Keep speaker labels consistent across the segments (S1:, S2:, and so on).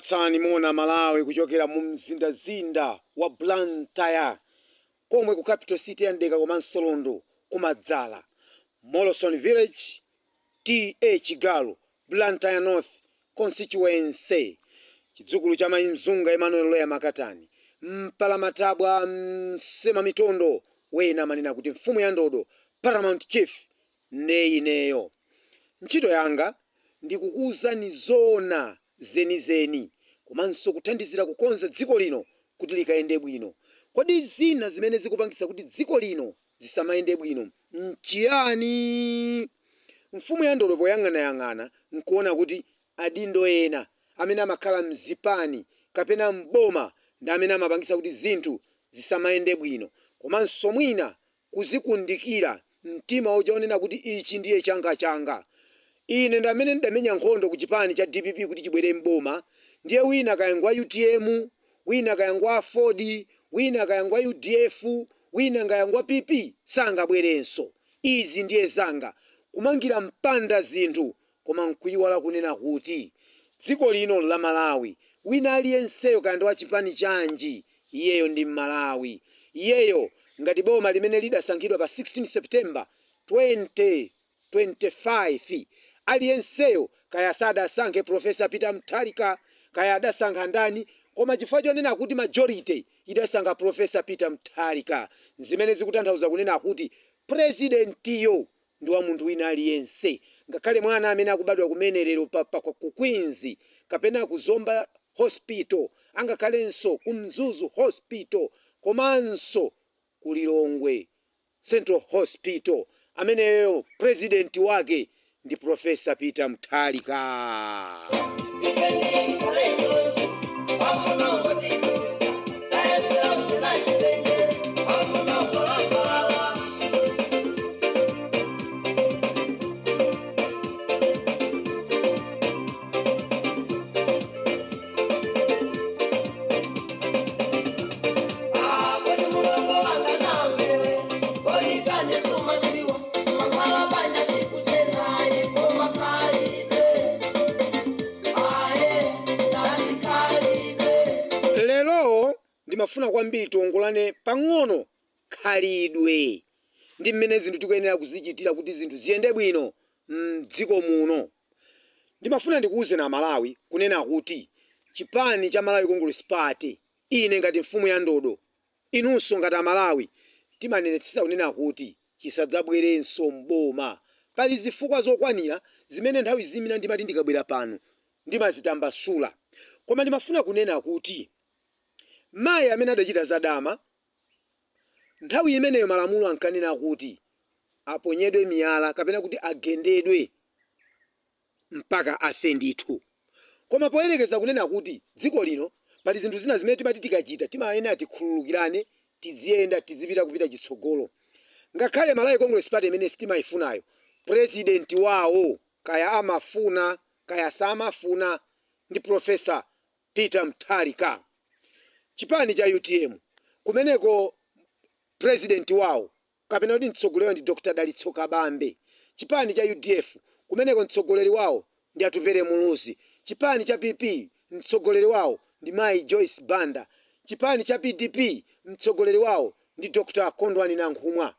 S1: Tikupatsani mona Malawi kuchokera mu mzindazinda wa Blantyre komwe ku capital city ya Ndeka komanso Londo kumadzala Molson Village TH Galo Blantyre North constituency chidzukulu cha Mzunga Emmanuel Loya Makatani Mpalamatabwa Msema Mitondo wena manena kuti mfumu ya ndodo Paramount Chief neyo ntchito yanga ndikukuuzani zona zenizeni komanso kuthandizira kukonza dziko lino kuti likayende bwino. Kodi zina zimene zikupangisa kuti dziko lino zisamayende bwino nchiyani? Mfumu ya ndodo poyang'anayang'ana nkuona kuti adindo ena amene amakhala mzipani kapena mboma ndi amene amapangisa kuti zinthu zisamayende bwino, komanso mwina kuzikundikira mtima uchaonena kuti ichi ndiye changa. Ine ndamene ndamenya nkhondo ku chipani cha DPP kuti chibwere mboma, ndiye wina kayangwa UTM, wina kayangwa Ford, wina kayangwa UDF, wina kayangwa PP sangabwerenso. Izi ndiye zanga kumangira mpanda zinthu koma nkuyiwala kunena kuti dziko lino la Malawi wina aliyenseyo kayandi wa chipani chanji iyeyo ndi Malawi. Iyeyo ngati boma limene lidasankhidwa pa 16 September 2025 aliyenseyo kaya sadasankhe Professor Peter Mutharika kaya adasankha ndani, koma chifukwa chonena kuti majority idasankha Professor Peter Mutharika, zimene zikutanthauza kunena kuti presidentiyo ndi wa munthu wina aliyense, ngakhale mwana amene akubadwa kumenerero ku Queens kapena ku Zomba Hospital, angakhalenso ku Mzuzu Hospital komanso ku Lilongwe Central Hospital, ameneyo president wake ndi Professor Peter Mutharika. Ndimafuna kwambiri tiongolane pang'ono khalidwe ndi mmene zinthu tikuyenera kuzichitira kuti zinthu ziyende bwino m'dziko muno. Ndimafuna ndikuuze na Malawi kunena kuti chipani cha Malawi Congress Party, ine ngati mfumu ya ndodo, inunso ngati Malawi, timanenetsa kunena kuti chisadzabwerenso mboma. Pali zifukwa zokwanira zimene nthawi zimene ndimati ndikabwera pano ndimazitambasula, koma ndimafuna kunena kuti mayi amene adachita zadama nthawi imeneyo malamulo ankanena kuti aponyedwe miyala kapena kuti agendedwe mpaka afe ndithu. Koma poyerekeza kunena kuti dziko lino pali zinthu zina zimene timati tikachita timayenera tikhululukirane, tiziyenda tizipita kupita chitsogolo. Ngakhale Malawi Congress Party imene sitimayifunayo, president wawo kaya amafuna kaya samafuna ndi Professor Peter Mutharika. Chipani cha UTM kumeneko president wawo kapena kuti mtsogoleri ndi Dr. Dalitso Kabambe. Chipani cha UDF kumeneko mtsogoleri wawo ndi Atupere Muluzi. Chipani cha PP mtsogoleri wawo ndi Mai Joyce Banda. Chipani cha PDP mtsogoleri wawo ndi Dr. Kondwani Nankhumwa.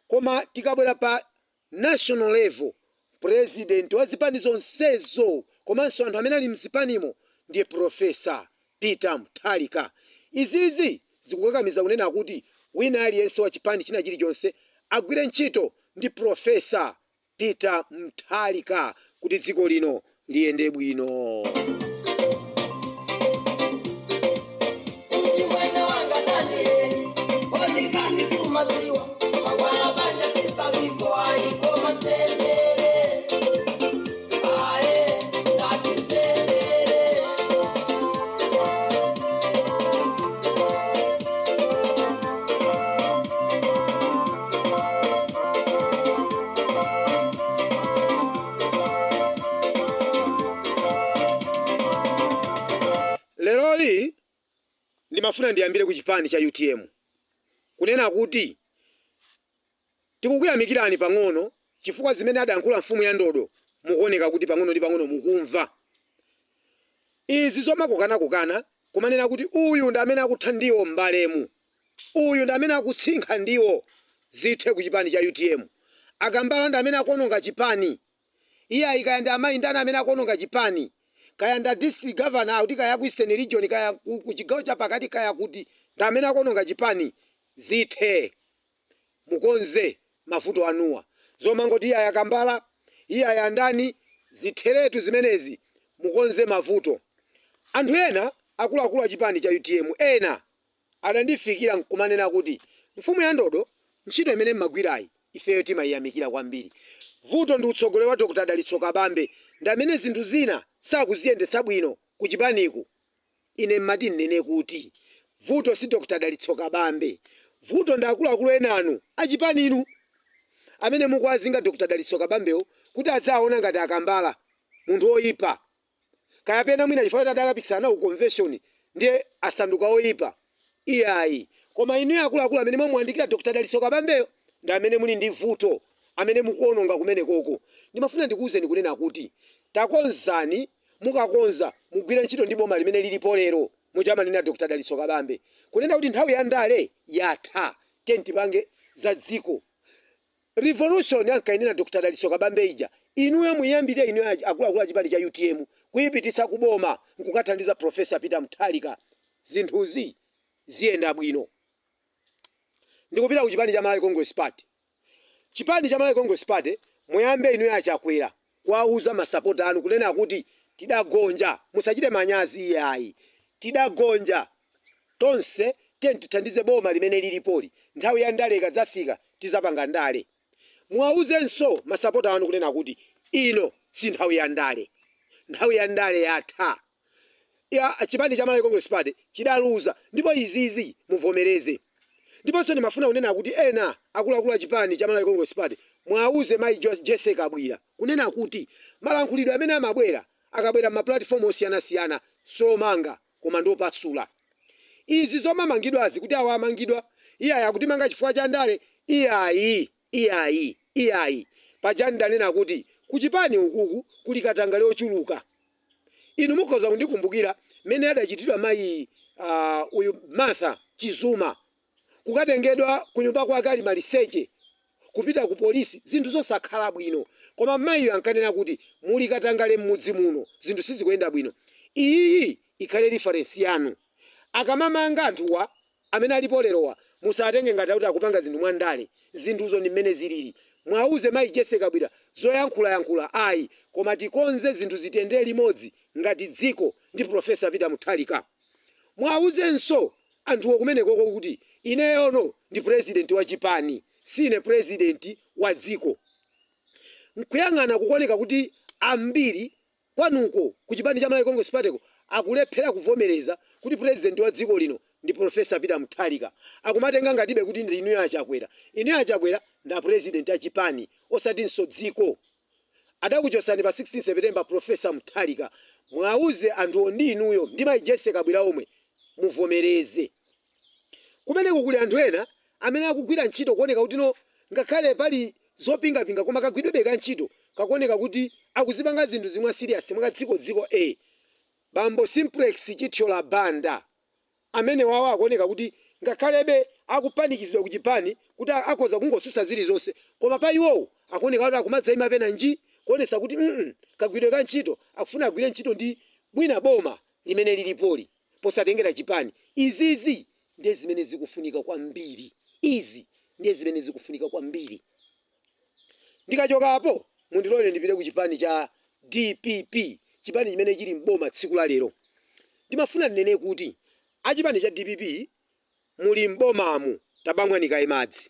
S1: Koma tikabwera pa national level, president wa zipani zonsezo komanso anthu amene ali mzipanimo ndiye Professor Peter Mutharika. Izizi zikukakamiza kunena kuti wina aliyense wa chipani china chilichonse agwire ntchito ndi Professor Peter Mutharika kuti dziko lino liyende bwino. Leroli ndimafuna ndiyambire ku chipani cha UTM kunena kuti tikukuyamikirani pang'ono chifukwa zimene adayankhula mfumu ya ndodo mukuoneka kuti pang'ono ndi pang'ono mukumva. izi zomakukana kumanena kuti uyu ndi amene akutha ndiwo m'balemu, uyu ndi amene akutsinkha ndiwo zithe ku chipani cha UTM. Akambala ndi amene akuononga chipani. Iye ayikaya ndi amayi ndani amene akuononga chipani. Kaya nda district governor kuti kaya ku Eastern region kaya ku chigawo cha pakati kaya kuti ndi amene akuononga chipani zithe. Mukonze mavuto anuwa. Zomangoti iye ayakambala, iye ayandani zitheretu zimenezi mukonze mavuto. Anthu ena akuluakulu a chipani cha UTM ena adandifikira nkumanena kuti mfumu ya Ndodo ntchito imene mmagwirayi ifeyo timayiyamikira kwambiri. Vuto ndi utsogoleri wa Dr. Dalitso Kabambe ndi amene zinthu zina sakuziyendetsa bwino ku chipaniku. Ine mmati nnene kuti vuto si Dr. Dalitso Kabambe, vuto ndi akuluakulu enanu a chipaninu amene mukwazinga Dr. Dalitso Kabambewo kuti adzaona ngati akambala munthu oyipa. Kaya pena mwina chifukwa kuti adakapikisana ku convention ndiye asanduka oyipa. Iyayi. Koma inu akuluakulu amene mwamuyandikira Dr. Dalitso Kabambeyo ndi amene muli ndi vuto, amene mukuononga kumene koko. Ndimafuna ndikuwuzeni kunena kuti takonzani, mukakonza mugwire ntchito ndi boma limene lilipo lero muchamanena Dr. Dalitso Kabambe. Kunena kuti nthawi ya ndale yatha, tipange za dziko. Revolution yankayenera Dr. Dalitso Kabambe ija. Inuyo muyambire inu akuluakulu a chipani cha UTM kuyipititsa kuboma nkukathandiza Professor Peter Mutharika. Zinthuzi ziyenda bwino. Ndikupita ku chipani cha Malawi Congress Party. Chipani cha Malawi Congress Party muyambe inuyo achakwera kuwauza masapota anu kunena kuti tidagonja, musachite manyazi iyayi. Tidagonja. Tonse tithandize boma limene lilipoli. Nthawi ya ndale ikadzafika tizapanga ndale. Muwauzenso masapota anu kunena kuti ino si nthawi ya ndale. Nthawi ya ndale yatha. Chipani cha Malawi Congress Party chidaluza ndipo izizi muvomereze. Ndiponso ndimafuna kunena kuti ena akuluakulu a chipani cha Malawi Congress Party mwauze mayi Jesse Kabwira kunena kuti malankhulidwe amene amabwera akabwera ma platform osiyanasiyana somanga koma ndopasula. Izi zomamangidwazi kuti awa amangidwa iyayi akutimanga chifukwa cha ndale iyayi. Pajani ndanena kuti ku chipani ukuku kuli katangale ochuluka. Inu mukhoza kundikumbukira mene adachitidwa mayi uyu Martha Chizuma kukatengedwa ku nyumba kwake ali maliseche kupita ku polisi, zinthu zosakhala bwino. Koma mayiyo ankanena kuti muli katangale mmudzi muno zinthu sizikuyenda bwino. Iyi ikhale reference yanu. Akamamanga anthuwa amene alipo lerowa musatenge ngati kuti akupanga zinthu mwandale. Zinthuzo ndi mmene zilili. Mwauze mayi Jesse Kabwira zoyankhula ayi, koma tikonze zinthu zitendere limodzi ngati dziko ndi Professor Peter Mutharika. Mwauzenso anthuwo kumene koko kuti ineyono ndi president wa chipani, sine president wa dziko. Nkuyang'ana kukoneka kuti ambiri kwanuko ku chipani cha Malawi Congress Party akulephera kuvomereza kuti president wa dziko lino ndi Professor Peter Mutharika. Akumatenga ngatibe kuti ndi inuyo achakwera. Inuyo achakwera nda president a chipani osatinso dziko. Adakuchosani pa 16 September Professor Mutharika. Mwauze anthuwo ndi inuyo ndi mayi Jesse Kabwira omwe muvomereze. Kumene kukuli anthu ena amene akugwira ntchito kuoneka kuti no ngakhale pali zopingapinga koma kagwidwebe ka ntchito kakuoneka kuti akuzipanga zinthu zimwe serious mwaka dziko Bambo Simplex Chithyola Banda amene wawo akuoneka kuti ngakhalebe akupanikizidwa ku chipani kuti akhoza kungotsutsa zilizonse, koma pa iwowo akuoneka kuti akumadzayima pena nji kuonesa kuti kagwidwe ka ntchito akufuna agwire ntchito ndi bwina boma limene lilipoli posatengera chipani. Izizi ndiye zimene zikufunika kwambiri. Izi ndiye zimene zikufunika kwambiri. Ndikachoka apo mundilole ndipite ku chipani cha DPP, chipani chimene chili mboma tsiku la lero. Ndimafuna ndinene kuti achipani cha DPP muli mbomamu tabangwanika imadzi.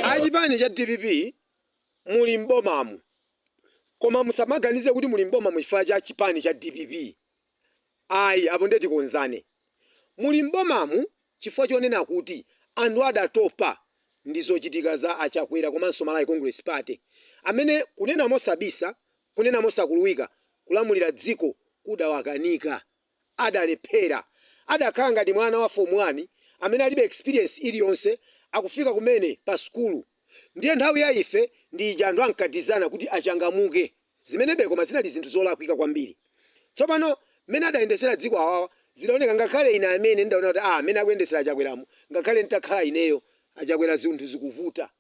S1: Achipani cha DPP muli mbomamu, koma musamaganize kuti muli mbomamu chifukwa cha chipani cha DPP. Ayi, apo ndeti konzane. Muli mbomamu chifukwa chonena kuti anthu adatopa ndi zochitika za Achakwera komanso Malawi Congress Party amene kunena mosabisa kunena mosakuluwika kulamulira dziko kudawakanika, adalephera, adakhala ngati mwana wa form 1 amene alibe experience iliyonse akufika kumene pa skulu. Ndiye nthawi ya ife ndi ija anthu ankatizana kuti achangamuke, zimenebe koma zinali zinthu zolakwika kwambiri. Tsopano mmene adayendesera dziko awawa zidaoneka, ngakhale ine amene ndaona kuti amene akuyendesera Achakweramu ngakhale nditakhala ineyo Achakwera zinthu zikuvuta.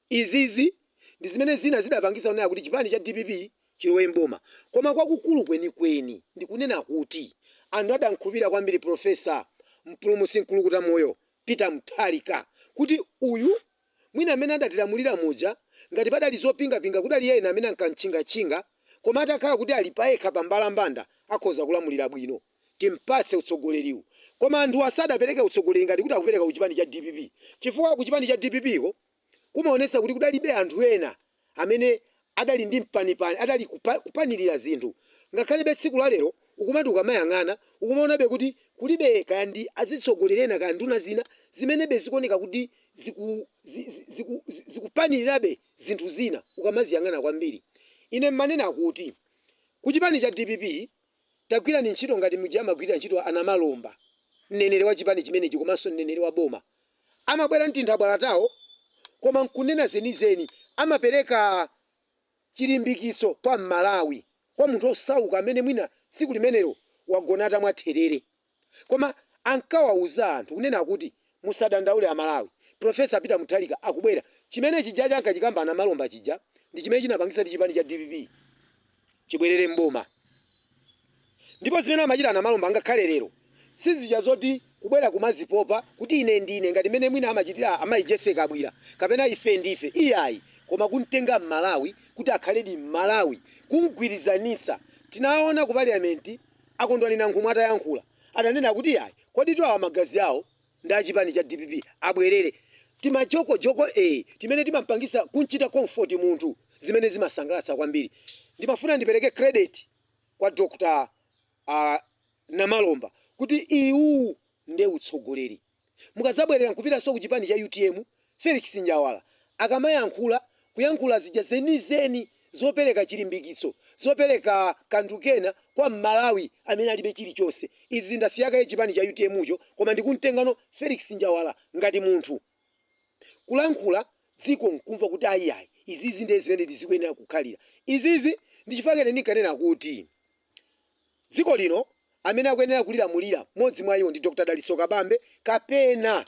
S1: Izizi ndi zimene zina zidapangisa onera kuti chipani cha DPP chilowe mboma. Koma kwakukulu kwenikweni ndikunena kuti anthu adankhulupirira kwambiri Profesa mpulumutsi mkulukuta moyo Peter Mutharika kuti uyu mwina amene adatilamulira muja ngati padali zopingapinga kuti ali yena amene ankanchinga koma atakhala kuti ali payekha pambalambanda akhoza kulamulira bwino, timpatse utsogoleriwu. Koma anthu asadapereke utsogoleri ngati kuti akupereka ku chipani cha DPP, chifukwa ku chipani cha DPP ko kumaonetsa kuti kudalibe anthu ena amene adali ndi mpanipani, adali kupanirira zinthu. Ngakhale tsiku la lero ukumati ukamayang'ana ukumaonabe kuti kulibe kandi azitsogolerena kandi nduna zina zimene bezikuoneka kuti zikupanirirabe zinthu zina ukamaziyang'ana kwambiri. Ine mmanena kuti ku chipani cha DPP tagwira ni ntchito ngati muja amagwirira ntchito ana Malomba, mneneri wa chipani chimenechi komanso mneneri wa boma. Amabwera mtintha bwalatawo koma nkunena zenizeni amapereka chilimbikitso kwa Malawi, kwa munthu osauka amene mwina tsiku limenelo wagonata mwatherere. Koma ankawauza anthu kunena kuti musadandaule Amalawi, Profesa Peter Mutharika akubwera. Chimene chija chankachikamba ana Malomba chija ndi chimene chinapangisa ndi chipani cha DPP chibwerere mboma. Ndipo zimene amachita ana Malomba ngakhale lero sizija zoti kubwera kumazipopa kuti ine ndine ngati mene mwina amachitira amayijeseka abwira kapena ife ndife iyayi, koma kuntenga Malawi kuti akhaledi Malawi kumgwirizanitsa. Tinaona ku parliament akondwalina nkhumwa atayankhula adanena kuti iyayi kodi awa magazi awo ndi achipani cha DPP abwerere. Timajoko timene timampangisa kunchita comfort munthu zimene zimasangalatsa kwambiri. Ndimafuna ndipereke credit kwa Dr. Namalomba kuti iwu nde utsogoleri. Mukadzabwerera nkupita so ku chipani cha UTM Felix Njawala akamayankhula kuyankhula zija zenizeni zopereka chilimbikitso, zopereka kanthu kena kwa Malawi amene alibe chilichonse. Izi ndasiyaka chipani cha UTM ucho koma ndikuntengano Felix Njawala ngati munthu kulankhula dziko nkumva kuti ayiyayi izizi ndi zimene zikuyenera kukhalira. Izizi ndi chifukwa ndikanena kuti dziko lino amene akuyenera kulilamulira modzi mwa iwo ndi Dr. Dalitso Kabambe kapena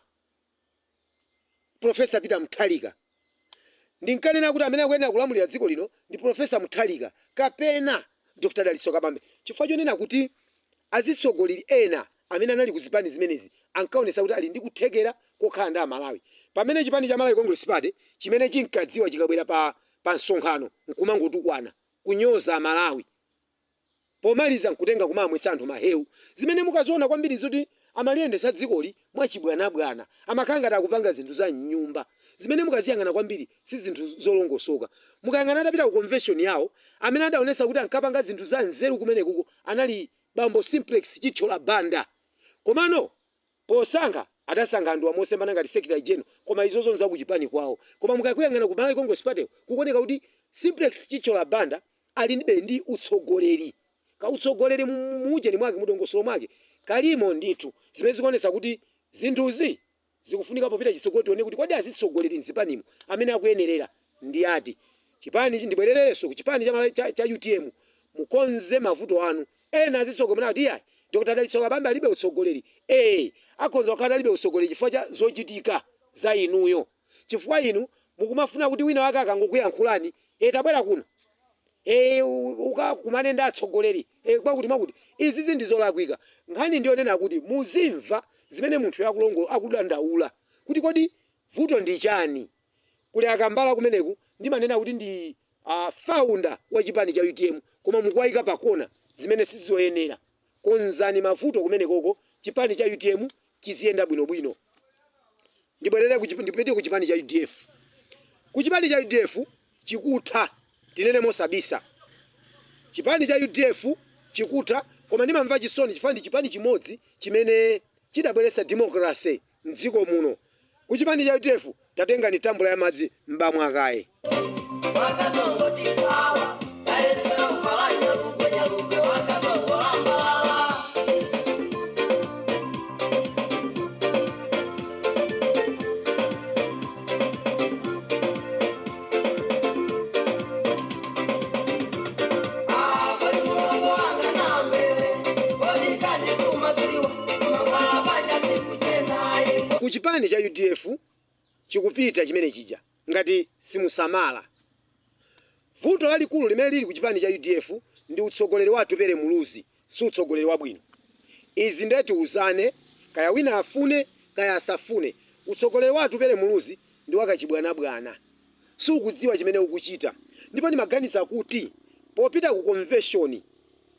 S1: Profesa Peter Mutharika. Ndinkanena kuti amene akuyenera kulamulira dziko lino ndi Profesa Mutharika kapena Dr. Dalitso Kabambe, chifukwa chonena kuti azitsogoleri ena amene anali kuzipani zimenezi ankaonesa kuti ali ndi kuthekera kokhala ndi Amalawi. Pamene chipani cha Malawi Congress Party chimene chinkadziwa chikabwera pa nsonkhano nkumangotukwana kunyoza Amalawi, pomaliza nkutenga kumamwetsa anthu mahewu. Zimene mukaziona kwambiri zoti amaliyendesa dzikoli mwachibwanabwana, amakhala ngati akupanga zinthu za nyumba. Zimene mukaziyang'ana kwambiri si zinthu zolongosoka. Mukayang'ana atapita ku convention yawo amene adaonesa kuti ankapanga zinthu za nzeru kumenekuko anali Bambo Simplex Chithola Banda. Komano posankha adasankha anthu amosembana ngati Secretary General, koma izozo nza kuchipani kwawo. Koma mukakuyang'ana ku Malawi Congress Party kukoneka kuti Simplex Chithola Banda ali ndi utsogoleri. Ka utsogoleri mujeni mwake mudongosolo mwake kalimo ndithu zimene zikuonesa kuti zinthuzi zikufunika popita chitsogolo tione kuti kodi azitsogoleri mzipanimo amene akuyenerera ndi ati. Chipani ndibwerereso ku chipani cha UTM mukonze mavuto anu. Ena azitsogolera kuti iyayi Dr. Dalitso Kabambe alibe utsogoleri. Akhoza kukhala alibe utsogoleri chifukwa cha zochitika za inuyo. Chifukwa inu mukumafuna kuti wina wake akangokuyankhulani tabwera kuno ukakumane ndi atsogoleri kwakuti mwakuti izizi ndi zolakwika. Nkhani ndionena kuti muzimva zimene munthu yakulongo akudandaula kuti kodi vuto ndi chani. Kuli akambala kumeneku ndimanena kuti ndi founder wa chipani cha UTM koma mukuwayika pakona zimene sizoyenera. Konzani mavuto kumenekoko chipani cha UTM chiziyenda bwinobwino. Ndibwerere ndipite ku chipani cha UDF. Ku chipani cha UDF chikutha tinene mosabisa. Chipani cha UDF chikutha koma ndimamva chisoni chifukwa ndi chipani chimodzi chimene chidabweretsa democracy mdziko muno. Ku chipani cha UDF tatenga ni tambula ya madzi mbamwe akaye. Ku chipani cha UDF chikupita chimene chija ngati simusamala. Vuto lalikulu limene lili ku chipani cha UDF ndi utsogoleri wathu Pere Muluzi, si utsogoleri wabwino. Izi ndeti uzane kaya wina afune kaya asafune. Utsogoleri wathu Pere Muluzi ndi wakachibwanabwana, si ukudziwa chimene ukuchita. Ndipo ndimaganiza kuti popita ku convention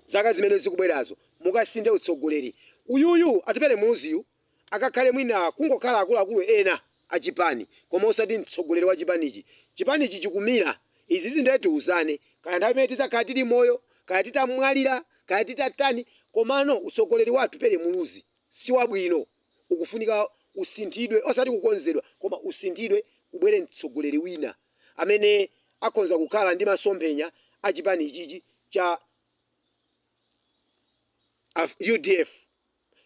S1: zaka zimene zikubwerazo mukasinde utsogoleri uyuyu atipere Muluziyu akakhale mwina kungokhala akuluakulu ena achipani koma osati mtsogoleri wa chipanichi. Chipanichi chikumira. Izi zindeti uzane kaya nthawi imene tizakhala tili moyo kaya titamwalira kaya titatani, komano utsogoleri wathu Pere Muluzi si wabwino. Ukufunika usinthidwe, osati kukonzedwa koma usinthidwe kubwere mtsogoleri wina amene akonza kukhala ndi masomphenya a chipani ichichi cha UDF.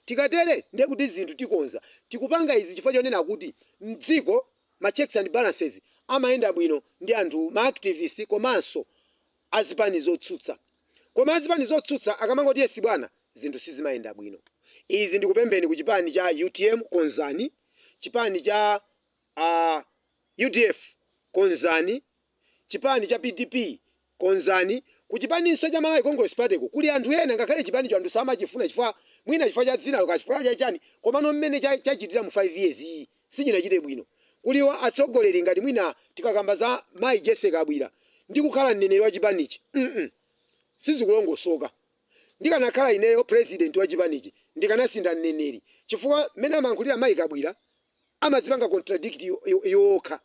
S1: Tikatere ndiye kuti zinthu tikonza tikupanga izi chifukwa chonena kuti mdziko ma checks and balances amayenda bwino ndi anthu ma activists komanso azipani zotsutsa. Koma azipani zotsutsa akamangoti yesi bwana zinthu sizimayenda bwino. Izi ndikupembeni ku chipani cha UTM konzani, chipani cha UDF konzani, chipani cha PDP konzani, ku chipaninso cha Malawi Congress Party kuli anthu ena ngakhale chipani cho anthu samachifuna chifukwa mwina chifukwa cha dzina lokachifukwa cha chani, komano mmene chachitira mu 5 years iyi sichinachite bwino. Kuliwa atsogoleri ngati mwina tikakamba za Mai Jessica Abwira ndi kukhala mneneri wa chipanichi sizikulongosoka. Ndikanakhala ineyo president wa chipanichi ndikanasinda mneneri chifukwa mmene amayankhulira Mai Kabwira amazipanga contradict yokha.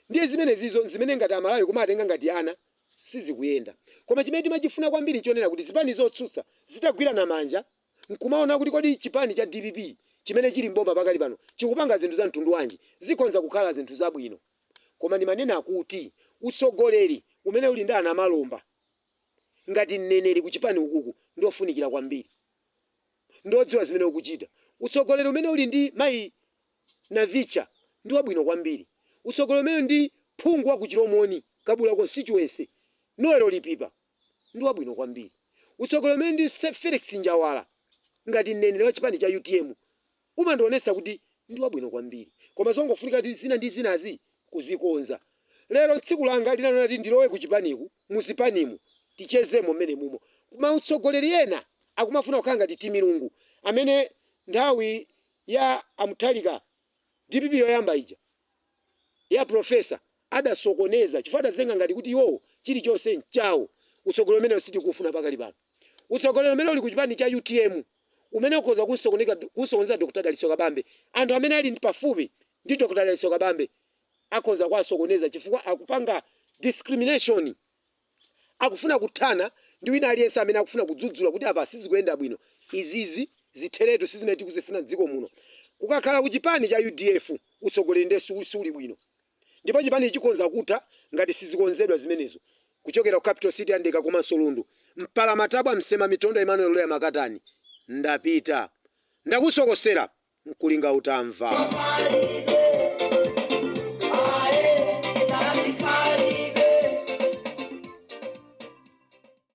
S1: Ndiye zimene zizo zimene ngati amalawi kumatenga ngati ana sizikuyenda. Koma chimene timachifuna kwambiri chonena kuti zipani zotsutsa zitagwirana manja nkumaona kuti kodi chipani cha DPP chimene chili mboma pakali pano chikupanga zinthu za mtundu wanji zikonza kukhala zinthu zabwino. Koma ndimanena kuti utsogoleri umene uli ndi ana malomba ngati mneneri ku chipani ukuku ndiofunikira kwambiri, ndodziwa zimene ukuchita. Utsogoleri umene uli ndi Mai Navicha ndi wabwino kwambiri. Utsogoleri umene ndi phungu wa ku Chilomoni Kabula constituency Noelo Lipipa ndi wabwino kwambiri. Utsogoleri umene ndi Felix Njawala ngati mneneri wa chipani cha UTM umandionetsa kuti ndi wabwino kwambiri. Koma zongofunika kuti zina ndi zinazi kuzikonza. Lero tsiku langa linanena kuti ndilowe ku chipaniku muzipanimu tichezemo mmene mumo. Kuma utsogoleri ena akumafuna kukhala ngati Timilungu amene nthawi ya Amuthalika DPP yoyamba ija ya profesa adasokoneza chifukwa adazenga ngati kuti iwo chilichonse nchawo. Utsogoleri umene sitikufuna pakali pano. Utsogoleri umene uli ku chipani cha UTM umene ukoza kusokoneza Dr. Daliso Kabambe, anthu amene ali pafupi ndi Dr. Daliso Kabambe akoza kwasokoneza chifukwa akupanga discrimination, akufuna kuthana ndi wina aliyense amene akufuna kudzudzula kuti apa sizikuyenda bwino. Izizi zitheretu sizimene tikuzifuna m'dziko muno. Kukakhala ku chipani cha UDF utsogoleri ndi suli bwino, ndipo chipani chikonza kutha ngati sizikonzedwa zimenezo. Kuchokera ku Capital City Andeka komanso Lundu mpala matabwa msema mitondo Emmanuel Loya Makatani ndapita ndakusokosera nkulinga utamva.